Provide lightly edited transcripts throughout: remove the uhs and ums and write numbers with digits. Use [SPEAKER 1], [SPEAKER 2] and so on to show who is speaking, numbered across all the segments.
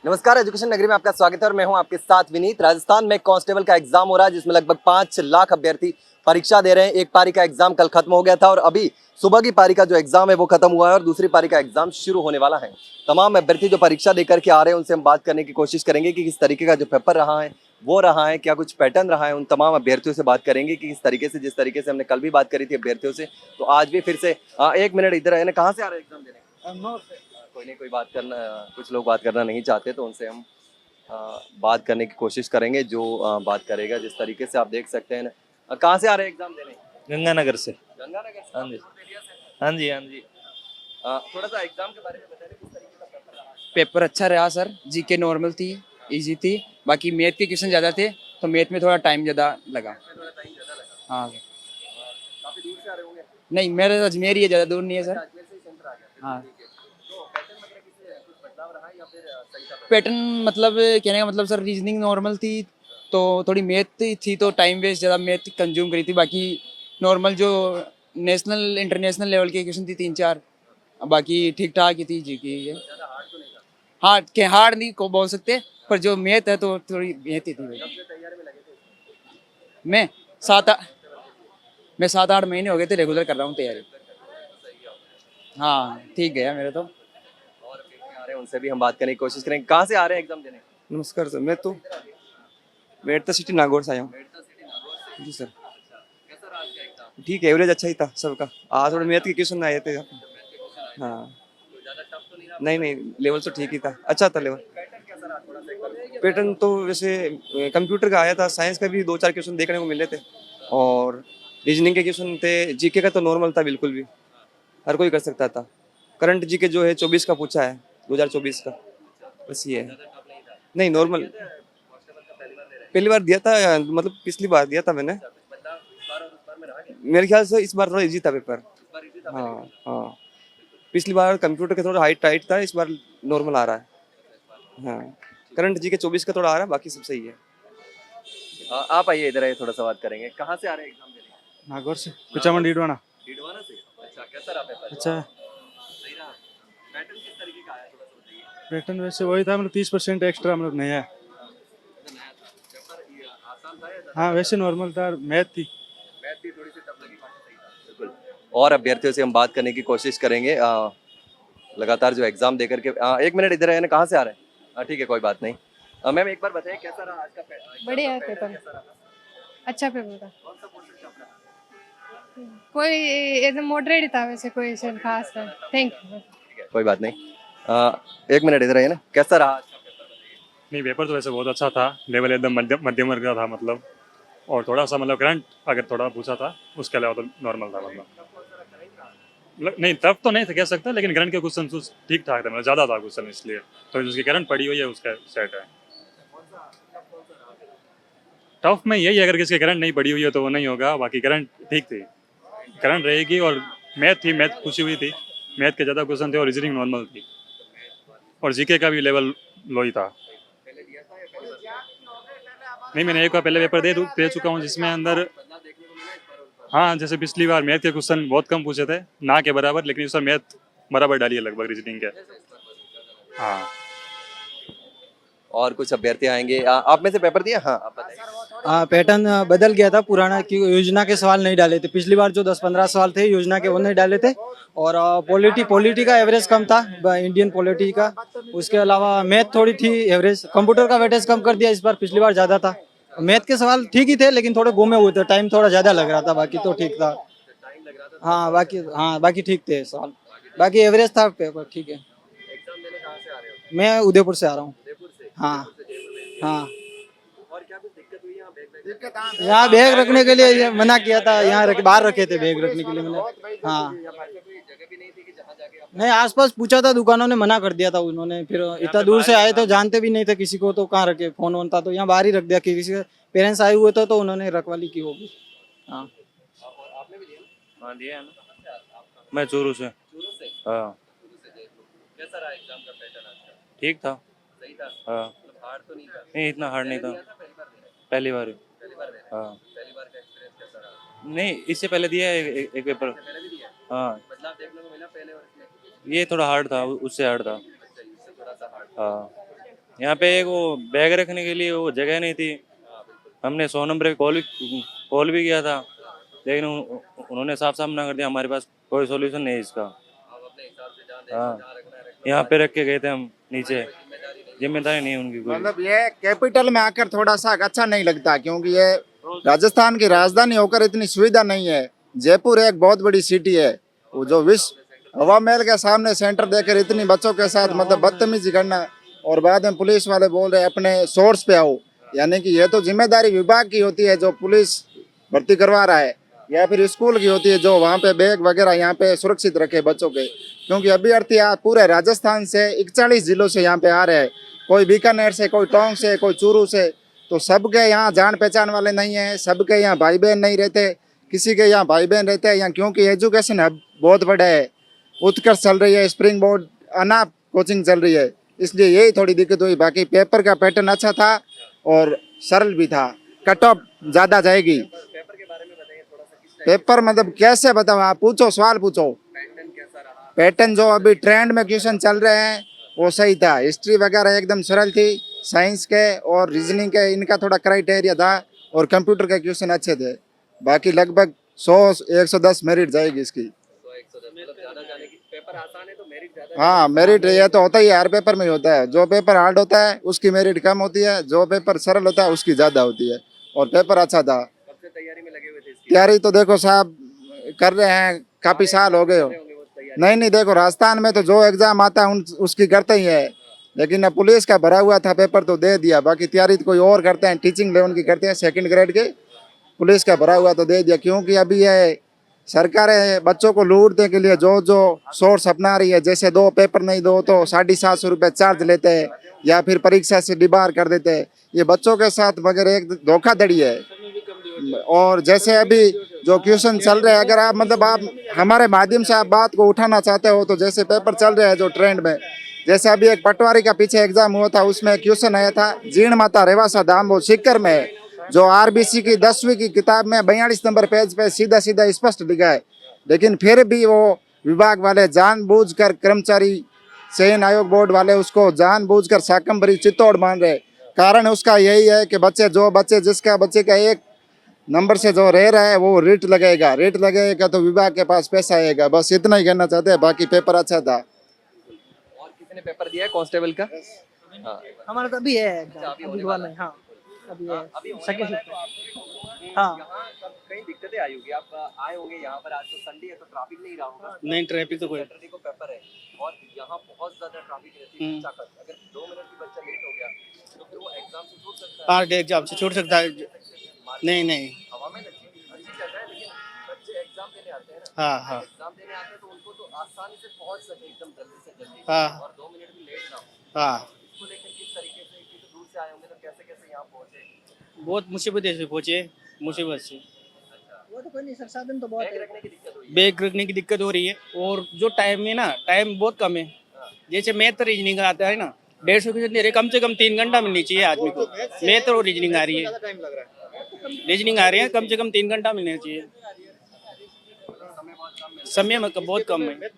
[SPEAKER 1] नमस्कार, एजुकेशन नगरी में आपका स्वागत है और मैं हूं आपके साथ विनीत। राजस्थान में कांस्टेबल का एग्जाम हो रहा है जिसमें लगभग 5 लाख अभ्यर्थी परीक्षा दे रहे हैं। एक पारी का एग्जाम कल खत्म हो गया था और अभी सुबह की पारी का जो एग्जाम है वो खत्म हुआ है और दूसरी पारी का एग्जाम शुरू होने वाला है। तमाम अभ्यर्थी जो परीक्षा देकर के आ रहे हैं उनसे हम बात करने की कोशिश करेंगे कि किस तरीके का जो पेपर रहा है वो रहा है, क्या कुछ पैटर्न रहा है। उन तमाम अभ्यर्थियों से बात करेंगे कि किस तरीके से, जिस तरीके से हमने कल भी बात करी थी अभ्यर्थियों से, तो आज भी फिर से एक मिनट इधर है ना, कहाँ से आ रहे हैं एग्जाम देने? कोई नहीं, कोई बात करना, कुछ लोग बात करना नहीं चाहते तो उनसे हम बात करने की कोशिश करेंगे। जो बात करेगा, जिस तरीके से आप देख सकते हैं ना। कहाँ से आ रहे हैं एग्जाम देने?
[SPEAKER 2] गंगानगर से।
[SPEAKER 1] गंगानगर से?
[SPEAKER 2] हाँ जी।
[SPEAKER 1] दूर एरिया से?
[SPEAKER 2] हाँ जी, हाँ जी।
[SPEAKER 1] थोड़ा सा एग्जाम के बारे में बताइए, किस तरीके का पेपर रहा है?
[SPEAKER 3] पेपर अच्छा रहा सर। जीके नॉर्मल थी, इजी थी। बाकी मैथ के क्वेश्चन ज़्यादा थे तो मैथ में थोड़ा टाइम ज़्यादा लगा।
[SPEAKER 1] इसमें थोड़ा टाइम ज़्यादा लगा।
[SPEAKER 3] हाँ
[SPEAKER 1] काफी दूर से आ रहे होंगे?
[SPEAKER 3] नहीं, मेरा अजमेर ही है, ज़्यादा दूर नहीं है
[SPEAKER 1] अच्छा,
[SPEAKER 3] सर।
[SPEAKER 1] अजमेर से ही सेंटर आ गया, फिर
[SPEAKER 3] हाँ,
[SPEAKER 1] तो ठीक है। तो पैटर्न वगैरह किसी कुछ बदलाव रहा है या फिर सही था पेपर?
[SPEAKER 3] पैटर्न मतलब कहने का मतलब सर, रीजनिंग नॉर्मल थी तो थोड़ी मैथ थी तो टाइम वेस्ट ज़्यादा मैथ कंज्यूम करी थी। बाकी नॉर्मल जो नेशनल इंटरनेशनल लेवल के क्वेश्चन थी 3-4, बाकी ठीक ठाक ही थी जी की ये।
[SPEAKER 1] ज़्यादा हार्ड तो नहीं था?
[SPEAKER 3] हार्ड के हार्ड नहीं को बोल सकते, पर जो मैथ है तो थोड़ी मैथ ही थी भाई।
[SPEAKER 1] कब से तैयारी में लगे थे इसमें?
[SPEAKER 3] मैं सात आ- मैं 7-8 महीने हो गए थे रेगुलर कर रहा हूँ तैयारी।
[SPEAKER 1] सही है।
[SPEAKER 3] हाँ, ठीक गया मेरा तो।
[SPEAKER 1] और अभ्यर्थी आ रहे हैं, उनसे भी हम बात करने की कोशिश करेंगे। कहाँ से आ रहे हैं एग्जाम देने?
[SPEAKER 4] नमस्कार सर, मैं एट द सिटी नागौर से आया हूँ।
[SPEAKER 1] मेडता सिटी नागौर से?
[SPEAKER 4] जी सर।
[SPEAKER 1] अच्छा, कैसा रहा आज का एग्जाम?
[SPEAKER 4] ठीक है, एवरेज अच्छा ही था सबका। आज थोड़े मैथ के क्वेश्चन आए थे।
[SPEAKER 1] जब मैथ के क्वेश्चन आए
[SPEAKER 4] हाँ।
[SPEAKER 1] थे तो ज़्यादा टफ तो नहीं रहा?
[SPEAKER 4] नहीं नहीं, लेवल तो ठीक ही था, अच्छा था लेवल।
[SPEAKER 1] पैटर्न कैसा रहा, थोड़ा सा एक बार?
[SPEAKER 4] पैटर्न तो वैसे कंप्यूटर का आया था, साइंस का भी 2-4 क्वेश्चन देखने को मिले थे और रीजनिंग के क्वेश्चन थे। जीके का तो नॉर्मल था, बिल्कुल भी हर कोई कर सकता था। करंट जीके जो है 24 का पूछा है, 2024 का, बस ये है।
[SPEAKER 1] ज़्यादा टफ नहीं था?
[SPEAKER 4] नहीं, नॉर्मल।
[SPEAKER 1] कांस्टेबल का पहली बार दे रहे हैं?
[SPEAKER 4] पहली बार दिया था, मतलब पिछली बार दिया था मैंने।
[SPEAKER 1] अच्छा, कुछ बदलाव इस बार और उस बार में रहा क्या?
[SPEAKER 4] मेरे ख्याल से इस बार थोड़ा इजी था पेपर।
[SPEAKER 1] इस बार इजी था
[SPEAKER 4] हाँ
[SPEAKER 1] पहले?
[SPEAKER 4] हाँ, पिछली बार कंप्यूटर का थोड़ा हाइट टाइट था, इस बार नॉर्मल आ रहा है। हाँ, करंट जी के 24 का थोड़ा आ रहा है, बाकी सब सही है।
[SPEAKER 1] आप आइए इधर, आइए, थोड़ा सा बात करेंगे। कहाँ से आ रहे हैं एग्जाम देने?
[SPEAKER 5] नागौर से कुचामन डीडवाना।
[SPEAKER 1] डीडवाना से? अच्छा, कैसा रहा पेपर?
[SPEAKER 5] अच्छा है।
[SPEAKER 1] सही रहा? पैटर्न किस तरीके का आया, थोड़ा सा बताइए।
[SPEAKER 5] पैटर्न वैसे वही था, मतलब 30% एक्स्ट्रा मतलब नया है।
[SPEAKER 1] मतलब नया था पेपर, ये आसान था या ज़्यादा?
[SPEAKER 5] हाँ, वैसे नॉर्मल था, मैथ थी।
[SPEAKER 1] मैथ भी थोड़ी सी टफ लगी, बाकी सही था? बिल्कुल। और अभ्यर्थियों से हम बात करने की कोशिश करेंगे। लगातार जो एग्जाम देकर के एक मिनट इधर है ना, कहाँ से आ रहे हैं? ठीक है, कोई बात नहीं। मैम एक बार बताइए, कैसा रहा आज का एग्जाम
[SPEAKER 6] बढ़िया
[SPEAKER 1] का
[SPEAKER 6] है
[SPEAKER 1] पैटर्न,
[SPEAKER 6] पेपर।
[SPEAKER 1] कैसा रहा?
[SPEAKER 6] अच्छा पेपर था।
[SPEAKER 1] कौन सा पोर्शन टफ रहा?
[SPEAKER 6] कोई एकदम मॉडरेट ही था, वैसे कोई ऐसा खास था। Thank you.
[SPEAKER 1] ठीक है, कोई बात नहीं। एक मिनट इधर है ना, कैसा रहा आज का पेपर, बताइए।
[SPEAKER 7] नहीं, पेपर तो वैसे बहुत अच्छा था। लेवल एकदम मध्यम मध्यम वर्ग का था मतलब। और थोड़ा सा मतलब करंट अगर थोड़ा पूछा था, उसके अलावा तो नॉर्मल था मतलब नहीं, टफ तो नहीं था कह सकता, लेकिन करंट के क्वेश्चन ठीक ठाक थे, मतलब ज़्यादा था क्वेश्चन, इसलिए तो जिसकी करंट पड़ी हुई है उसका सेट है। टफ में यही है, अगर किसकी करंट नहीं पड़ी हुई है तो वो नहीं होगा, बाकी करंट ठीक थी, करंट रहेगी। और मैथ थी, मैथ पूछी हुई थी, मैथ के ज़्यादा क्वेश्चन थे और रीजनिंग नॉर्मल थी। और जीके का भी लेवल लो ही था। नहीं, मैंने एक बार पहले पेपर दे चुका हूँ जिसमें अंदर, हाँ, जैसे पिछली बार मैथ के क्वेश्चन बहुत कम पूछे थे, ना के बराबर, लेकिन इस बार मैथ बराबर डाली है लगभग रीजनिंग के। हाँ।
[SPEAKER 1] और कुछ अभ्यर्थी आएंगे। आप में से पेपर दिया? हाँ, आप बताइए।
[SPEAKER 8] पैटर्न बदल गया था। पुराना की योजना के सवाल नहीं डाले थे पिछली बार, जो 10-15 सवाल थे योजना के वो नहीं डाले थे। और पॉलिटी का एवरेज कम था, इंडियन पॉलिटी का। उसके अलावा मैथ थोड़ी थी एवरेज। कंप्यूटर का वेटेज कम कर दिया इस बार, पिछली बार ज़्यादा था। मैथ के सवाल ठीक ही थे लेकिन थोड़े गुमे हुए थे, टाइम थोड़ा ज़्यादा लग रहा था, बाकी तो ठीक था। हाँ, बाकी ठीक थे सवाल, बाकी एवरेज था पेपर, ठीक है।
[SPEAKER 1] एग्जाम देने कहाँ से आ रहे हो?
[SPEAKER 8] मैं उदयपुर से आ रहा हूँ।
[SPEAKER 1] उदयपुर से?
[SPEAKER 8] हाँ
[SPEAKER 1] उदयपुर से जयपुर में?
[SPEAKER 8] हाँ।
[SPEAKER 1] और क्या कुछ दिक्कत हुई यहाँ बैग?
[SPEAKER 8] यहाँ बैग रखने के लिए ये मना किया था, यहाँ बाहर रखे थे बैग रखने के लिए मैंने। हाँ,
[SPEAKER 1] कोई जगह भी नहीं थी कि जहाँ जाके आप?
[SPEAKER 8] नहीं, आसपास पूछा था, दुकानों ने मना कर दिया था उन्होंने। फिर इतना दूर से आए थे, जानते भी नहीं थे किसी को, तो कहाँ रखे, फोन वोन था तो यहाँ बाहर ही रख दिया। किसी के पेरेंट्स आए हुए थे तो उन्होंने रखवाली की होगी। हाँ।
[SPEAKER 1] और आपने भी दिया ना?
[SPEAKER 2] हाँ, दिया है ना।
[SPEAKER 1] कहाँ से आपका?
[SPEAKER 2] मैं चूरू से।
[SPEAKER 1] चूरू से?
[SPEAKER 2] हाँ,
[SPEAKER 1] चूरू से जयपुर। कैसा रहा एग्जाम का पैटर्न आज का?
[SPEAKER 2] ठीक था।
[SPEAKER 1] सही था?
[SPEAKER 2] हाँ,
[SPEAKER 1] मतलब हार्ड तो नहीं था?
[SPEAKER 2] नहीं इतना हार्ड नहीं
[SPEAKER 1] पहले
[SPEAKER 2] था।
[SPEAKER 1] दिया था, पहली बार दे रहे हैं?
[SPEAKER 2] पहली बार ही।
[SPEAKER 1] पहली बार दे रहे हैं?
[SPEAKER 2] हाँ,
[SPEAKER 1] पहली बार का एक्सपीरियंस कैसा रहा?
[SPEAKER 2] नहीं इससे पहले दिया है एक पेपर।
[SPEAKER 1] इससे पहले भी दिया?
[SPEAKER 2] हाँ,
[SPEAKER 1] बदलाव देखने को मिला पहले और इसमें?
[SPEAKER 2] ये थोड़ा हार्ड था, उससे हार्ड था।
[SPEAKER 1] अच्छा, इससे थोड़ा सा हार्ड।
[SPEAKER 2] हाँ। यहाँ पे एक वो बैग रखने के लिए वो जगह नहीं थी। हमने 100 नंबर पे कॉल भी किया था, लेकिन उन्होंने साफ साफ मना कर दिया, हमारे पास कोई सॉल्यूशन नहीं है इसका। हाँ, यहाँ पे रख के गए थे हम नीचे, जिम्मेदारी नहीं है उनकी कोई।
[SPEAKER 9] मतलब ये कैपिटल में आकर थोड़ा सा अच्छा नहीं लगता, क्योंकि ये राजस्थान की राजधानी होकर इतनी सुविधा नहीं है। जयपुर एक बहुत बड़ी सिटी है, वो जो विश्व हवा महल के सामने सेंटर देकर इतनी बच्चों के साथ मतलब बदतमीजी करना, और बाद में पुलिस वाले बोल रहे अपने सोर्स पे आओ, यानी कि ये तो जिम्मेदारी विभाग की होती है जो पुलिस भर्ती करवा रहा है, या फिर स्कूल की होती है जो वहाँ पे बैग वगैरह यहाँ पे सुरक्षित रखे बच्चों के। क्योंकि अभ्यर्थी पूरे राजस्थान से 41 जिलों से यहाँ पे आ रहे हैं, कोई बीकानेर से, कोई टोंक से, कोई चूरू से, तो सबके यहाँ जान पहचान वाले नहीं है, सबके यहाँ भाई बहन नहीं रहते, किसी के यहाँ भाई बहन रहते हैं यहाँ, क्योंकि एजुकेशन हब बहुत बड़ा है, उत्कर्ष चल रही है, स्प्रिंग बोर्ड अनाप कोचिंग चल रही है, इसलिए यही थोड़ी दिक्कत हुई। बाकी पेपर का पैटर्न अच्छा था और सरल भी था। कट ऑफ ज़्यादा जाएगी। पेपर मतलब कैसे बताओ, आप पूछो, सवाल पूछो। पैटर्न जो अभी ट्रेंड में क्वेश्चन चल रहे हैं वो सही था, हिस्ट्री वगैरह एकदम सरल थी, साइंस के और रीजनिंग के इनका थोड़ा क्राइटेरिया था, और कंप्यूटर के क्वेश्चन अच्छे थे। बाकी लगभग 100-110 मेरिट जाएगी इसकी। हाँ, मेरिट ये तो होता ही है, हर पेपर में ही होता है। जो पेपर हार्ड होता है उसकी मेरिट कम होती है, जो पेपर सरल होता है उसकी ज़्यादा होती है। और पेपर अच्छा था। तैयारी तो देखो साहब कर रहे हैं, काफ़ी साल हो गए हो। नहीं, देखो राजस्थान में तो जो एग्जाम आता है उसकी करते ही है, लेकिन अब पुलिस का भरा हुआ था पेपर तो दे दिया। बाकी तैयारी तो कोई और करते हैं, टीचिंग लेवल की करते हैं, 2nd ग्रेड के। पुलिस का भरा हुआ तो दे दिया, क्योंकि अभी ये सरकारें बच्चों को लूटने के लिए जो सोर्स अपना रही है, जैसे 2 पेपर नहीं दो तो 750 रुपये चार्ज लेते हैं, या फिर परीक्षा से डिबार कर देते हैं। ये बच्चों के साथ मगर एक धोखाधड़ी है। और जैसे अभी जो क्वेश्चन चल रहे हैं, अगर आप मतलब आप हमारे माध्यम से आप बात को उठाना चाहते हो, तो जैसे पेपर चल रहे हैं जो ट्रेंड में, जैसे अभी एक पटवारी का पीछे एग्जाम हुआ था, उसमें क्वेश्चन आया था जीर्ण माता रेवासा धाम, वो सीकर में है, जो आरबीसी की 10वीं की किताब में 42 नंबर पेज पे सीधा सीधा स्पष्ट लिखा है। लेकिन फिर भी वो विभाग वाले जानबूझकर, कर्मचारी चयन आयोग बोर्ड वाले उसको जानबूझकर शाकंभरी चित्तौड़ मान रहे। कारण उसका यही है कि बच्चे का एक नंबर से जो रह रहा है वो रेट लगेगा तो विभाग के पास पैसा आएगा। बस इतना ही कहना चाहते हैं। बाकी पेपर अच्छा था।
[SPEAKER 1] और किसी ने पेपर दिया है कांस्टेबल का? हाँ,
[SPEAKER 10] हमारा तो अभी है
[SPEAKER 1] अभी
[SPEAKER 10] अभी
[SPEAKER 1] होने
[SPEAKER 10] हुआ
[SPEAKER 1] वाला
[SPEAKER 10] नहीं। हाँ, अभी है
[SPEAKER 1] अभी होने
[SPEAKER 10] सेकंड
[SPEAKER 1] वाला
[SPEAKER 10] शिफ्ट
[SPEAKER 1] है।
[SPEAKER 10] हाँ।
[SPEAKER 1] यहाँ कई दिक्कतें आई होगी, आप आए होंगे यहाँ पर, आज तो संडे है तो ट्रैफिक नहीं रहा होगा।
[SPEAKER 5] नहीं, ट्रैफिक तो कोई
[SPEAKER 1] सैटरडे को पेपर है और यहाँ बहुत ज्यादा ट्रैफिक रहती है। अगर 2 मिनट भी बच्चा लेट हो गया तो फिर वो एग्जाम से छूट सकता है।
[SPEAKER 5] हाँ, एग्जाम से छूट सकता है। नहीं।
[SPEAKER 1] हवा में अच्छी जगह है, लेकिन बच्चे एग्जाम देने आते हैं ना।
[SPEAKER 5] हाँ।
[SPEAKER 1] एग्जाम देने आते हैं तो उनको तो आसानी से पहुंच सके एकदम जल्दी से जल्दी,
[SPEAKER 5] हाँ।
[SPEAKER 1] और 2 मिनट भी लेट ना हो।
[SPEAKER 5] हाँ,
[SPEAKER 1] इसको लेकर किस तरीके से, कि तो दूर से आए होंगे तो कैसे यहाँ पहुंचे?
[SPEAKER 5] बहुत मुसीबत से पहुंचे, मुसीबत से।
[SPEAKER 10] वो तो कोई नहीं सर, साधन तो बहुत
[SPEAKER 1] बैग
[SPEAKER 10] है।
[SPEAKER 1] रखने की दिक्कत हुई है।
[SPEAKER 5] बैग रखने की दिक्कत हो रही है, और जो टाइम है ना, टाइम बहुत कम है। जैसे मैथ रीजनिंग आता है ना, 150 क्वेश्चन दे रहे, कम से कम 3 घंटा मिलनी चाहिए आदमी को। मैथ और रीजनिंग आ रही है, रीजनिंग आ रही है, कम से कम 3 घंटा मिलना चाहिए। समय में बहुत कम है।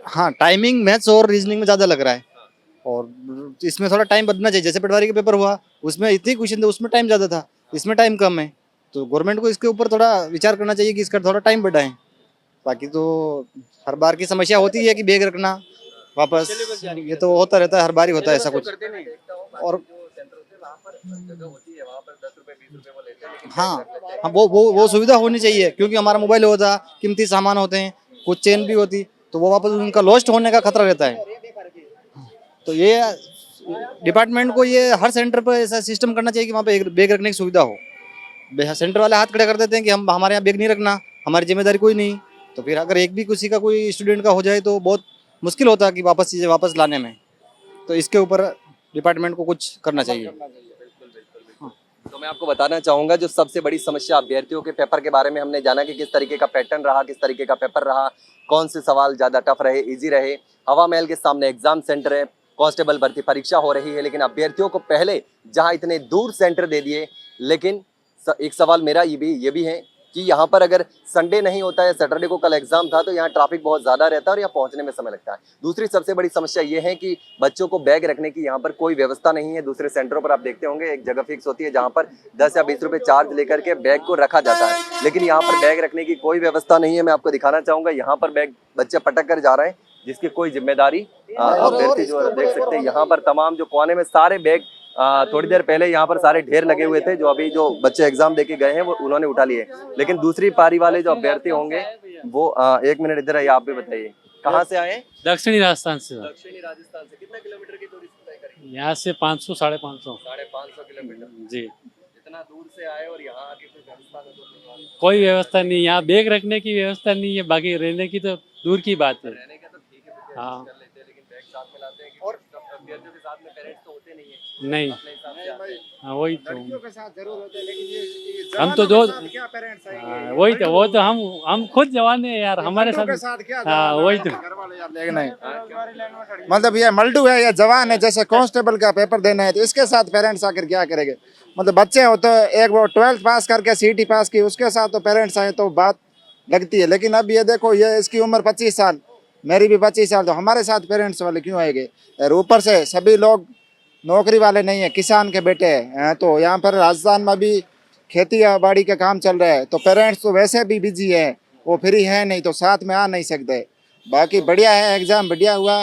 [SPEAKER 8] हाँ, टाइमिंग मैथ्स और रीजनिंग में ज़्यादा लग रहा है, और इसमें थोड़ा टाइम बदलना चाहिए। जैसे पटवारी का पेपर हुआ, उसमें इतने क्वेश्चन थे, उसमें टाइम ज़्यादा था, इसमें टाइम कम है। तो गवर्नमेंट को इसके ऊपर थोड़ा विचार करना चाहिए कि इसका थोड़ा टाइम बढ़ाएं। बाकी तो हर बार की समस्या होती है कि बैग रखना वापस, ये तो होता रहता है, हर बार ही होता है ऐसा कुछ। और हाँ, वो सुविधा होनी चाहिए, क्योंकि हमारा मोबाइल होता, कीमती सामान होते हैं, कुछ चेन भी होती, तो वो वापस उनका लॉस्ट होने का खतरा रहता है। तो ये डिपार्टमेंट को ये हर सेंटर पर ऐसा सिस्टम करना चाहिए कि वहाँ पे बैग रखने की सुविधा हो। सेंटर वाले हाथ खड़े कर देते हैं कि हम हमारे यहाँ बैग नहीं रखना, हमारी जिम्मेदारी कोई नहीं। तो फिर अगर एक भी किसी का कोई स्टूडेंट का हो जाए तो बहुत मुश्किल होता है कि वापस चीज़ें वापस लाने में। तो इसके ऊपर डिपार्टमेंट को कुछ करना चाहिए।
[SPEAKER 1] तो मैं आपको बताना चाहूंगा जो सबसे बड़ी समस्या अभ्यर्थियों के पेपर के बारे में हमने जाना कि किस तरीके का पैटर्न रहा, किस तरीके का पेपर रहा, कौन से सवाल ज़्यादा टफ रहे, इजी रहे। हवा महल के सामने एग्जाम सेंटर है, कांस्टेबल भर्ती परीक्षा हो रही है, लेकिन अभ्यर्थियों को पहले जहां इतने दूर सेंटर दे दिए। लेकिन एक सवाल मेरा ये भी है कि यहाँ पर अगर संडे नहीं होता है, सैटरडे को कल एग्जाम था, तो यहाँ ट्रैफिक बहुत ज्यादा रहता है और यहाँ पहुंचने में समय लगता है। दूसरी सबसे बड़ी समस्या ये है कि बच्चों को बैग रखने की यहाँ पर कोई व्यवस्था नहीं है। दूसरे सेंटरों पर आप देखते होंगे एक जगह फिक्स होती है जहाँ पर 10 या 20 रुपए चार्ज लेकर के बैग को रखा जाता है, लेकिन यहाँ पर बैग रखने की कोई व्यवस्था नहीं है। मैं आपको दिखाना चाहूंगा, यहाँ पर बैग बच्चे पटक कर जा रहे हैं जिसकी कोई जिम्मेदारी अभ्यर्थी जो देख सकते हैं। यहाँ पर तमाम जो कोने में सारे बैग थोड़ी देर पहले यहाँ पर सारे ढेर लगे हुए थे, जो अभी जो बच्चे एग्जाम देके गए हैं वो उन्होंने उठा लिए। लेकिन दूसरी पारी वाले जो अभ्यर्थी होंगे वो 1 मिनट इधर आइए, आप भी बताइए कहाँ से आए हैं?
[SPEAKER 11] दक्षिणी राजस्थान से सर।
[SPEAKER 1] दक्षिणी राजस्थान से। कितना किलोमीटर की दूरी तय करेंगे?
[SPEAKER 11] यहाँ से 500 550
[SPEAKER 1] 550 किलोमीटर।
[SPEAKER 11] जी।
[SPEAKER 1] इतना दूर से आए और यहाँ आके कोई व्यवस्था नहीं,
[SPEAKER 11] कोई व्यवस्था नहीं, यहाँ बैग रखने की व्यवस्था नहीं है, बाकी रहने की तो दूर की बात है।
[SPEAKER 1] रहने का तो ठीक है,
[SPEAKER 11] हाँ।
[SPEAKER 1] कर लेते हैं, लेकिन बैग साथ में लाते हैं कि और अभ्यर्थियों के साथ में पेरेंट्स तो होते नहीं है,
[SPEAKER 11] नहीं,
[SPEAKER 1] अपने हिसाब से आते हैं।
[SPEAKER 11] हाँ वही तो,
[SPEAKER 9] के साथ जरूर होते हैं, लेकिन ये
[SPEAKER 11] हम तो दो,
[SPEAKER 9] क्या पेरेंट्स
[SPEAKER 11] हाँ, वही तो, वो तो हम खुद जवान है यार, हमारे साथ
[SPEAKER 9] क्या
[SPEAKER 11] हाँ वही तो।
[SPEAKER 9] घर वाले यार लेकिन नहीं, मतलब ये मल्टू है या जवान है, जैसे कांस्टेबल का पेपर देना है तो इसके साथ पेरेंट्स आकर क्या करेंगे? मतलब बच्चे हो तो एक वो 12th पास करके सीटी पास की, उसके साथ तो पेरेंट्स आए तो बात लगती है। लेकिन अब ये देखो, ये इसकी उम्र 25 साल, मेरी भी 25 साल, तो हमारे साथ पेरेंट्स वाले क्यों आएंगे? और ऊपर से सभी लोग नौकरी वाले नहीं है, किसान के बेटे हैं। तो यहाँ पर राजस्थान में भी खेती बाड़ी का काम चल रहा है, तो पेरेंट्स तो वैसे भी बिजी है, वो फ्री है नहीं, तो साथ में आ नहीं सकते। बाकी बढ़िया है, एग्ज़ाम बढ़िया हुआ।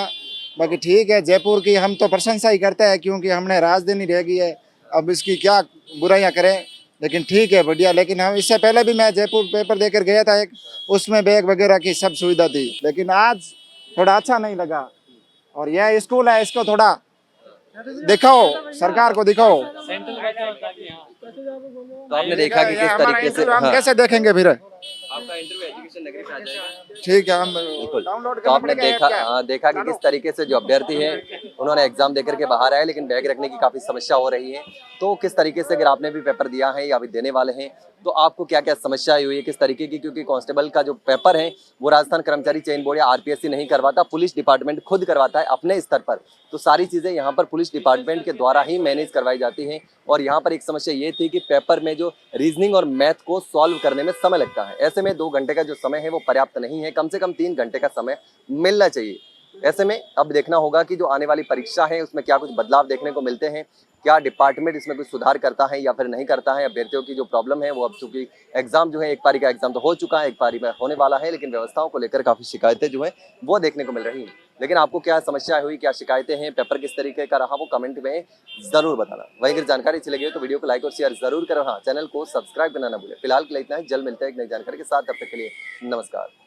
[SPEAKER 9] बाकी ठीक है, जयपुर की हम तो प्रशंसा ही करते हैं क्योंकि हमने राजधानी रह गई है, अब इसकी क्या बुराइयां करें, लेकिन ठीक है बढ़िया। लेकिन हम इससे पहले भी मैं जयपुर पेपर देकर गया था एक, उसमें बैग वगैरह की सब सुविधा थी, लेकिन आज थोड़ा अच्छा नहीं लगा। और यह स्कूल है, इसको थोड़ा दिखाओ, सरकार को दिखाओ।
[SPEAKER 1] तो आपने देखा कि किस तरीके से
[SPEAKER 9] हम कैसे देखेंगे फिर?
[SPEAKER 1] आपका इंटरव्यू एजुकेशन नगरी में आ जाएगा।
[SPEAKER 9] ठीक है, हम
[SPEAKER 1] बिल्कुल।
[SPEAKER 9] डाउनलोड
[SPEAKER 1] तो आपने
[SPEAKER 9] करेंगे।
[SPEAKER 1] देखा कि किस तरीके से जो अभ्यर्थी है उन्होंने एग्जाम देकर के बाहर आए, लेकिन बैग रखने की काफी समस्या हो रही है। तो किस तरीके से अगर आपने भी पेपर दिया है या अभी देने वाले हैं तो आपको क्या क्या समस्या आई हुई है, किस तरीके की? क्योंकि कांस्टेबल का जो पेपर है वो राजस्थान कर्मचारी चयन बोर्ड या आरपीएससी नहीं करवाता, पुलिस डिपार्टमेंट खुद करवाता है अपने स्तर पर। तो सारी चीजें यहाँ पर पुलिस डिपार्टमेंट के द्वारा ही मैनेज करवाई जाती हैं। और यहाँ पर एक समस्या ये थी कि पेपर में जो रीजनिंग और मैथ को सॉल्व करने में समय लगता है, ऐसे में 2 घंटे का जो समय है वो पर्याप्त नहीं है, कम से कम 3 घंटे का समय मिलना चाहिए। ऐसे में अब देखना होगा कि जो आने वाली परीक्षा है उसमें क्या कुछ बदलाव देखने को मिलते हैं, क्या डिपार्टमेंट इसमें कुछ सुधार करता है या फिर नहीं करता है। अभ्यर्थियों की जो प्रॉब्लम है वो अब चूंकि एग्जाम जो है, एक पारी का एग्जाम तो हो चुका है, एक पारी में होने वाला है, लेकिन व्यवस्थाओं को लेकर काफी शिकायतें जो है वो देखने को मिल रही हैं। लेकिन आपको क्या समस्या हुई, क्या शिकायतें हैं, पेपर किस तरीके का रहा, वो कमेंट में जरूर बताना। वहीं अगर जानकारी अच्छी लगी हो तो वीडियो को लाइक और शेयर जरूर करो। हाँ, चैनल को सब्सक्राइब करना ना भूलें। फिलहाल के लिए इतना ही, जल्द मिलते हैं एक नई जानकारी के साथ, तब तक के लिए नमस्कार।